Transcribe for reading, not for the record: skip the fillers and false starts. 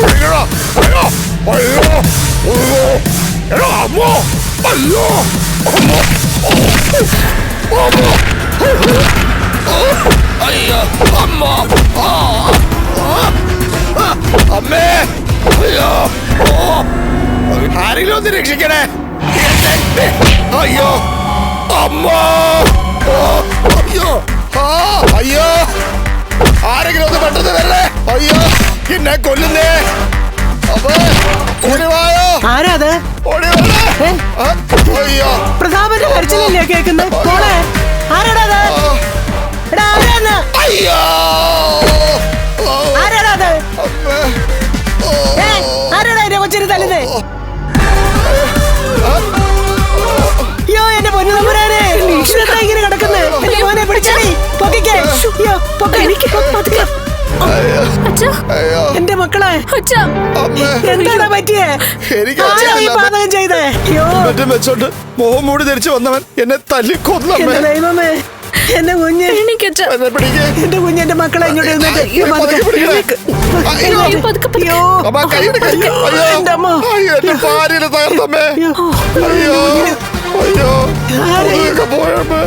പിടിക്കടാ. അയ്യോ അയ്യോ അയ്യോ എടാ അമ്മ അയ്യോ അമ്മ അമ്മ അയ്യോ അമ്മ അമ്മേ അയ്യോ ആരെങ്കിലും ഒന്ന് രക്ഷിക്കണേ. അയ്യോ അമ്മ അയ്യോ അയ്യോ ആരെങ്കിലും ഒന്ന് പെട്ടെന്ന് വരണേ. അയ്യോ എന്നെ കൊല്ലുന്നേ. ആരാത്? അയ്യോ പ്രതാപന്റെ കരച്ചിലല്ലേ കേൾക്കുന്നത്? മോളെ ആരാടാ? അയ്യോ ആരാടാ? ആരാടാ എന്റെ കൊച്ചിന് തല്ലുന്നേ? അയ്യോ എന്റെ പൊന്നു തമ്പുരാനെ, ഇങ്ങനെ കിടക്കുന്നേ. എന്റെ മോനെ പിടിച്ചടി പൊക്കിക്കേ. എന്റെ മക്കളെ എന്താടാ പറ്റിയേ? പാതകം ചെയ്തേ? വെച്ചോണ്ട് മോഹം മൂടി ധരിച്ചു വന്നവൻ എന്നെ തല്ലിക്കൊന്നു. ദൈവമേ എന്റെ കുഞ്ഞ്, എന്റെ കുഞ്ഞ്, എന്റെ മക്കളെ ഇങ്ങോട്ട് പോയമ്മേ.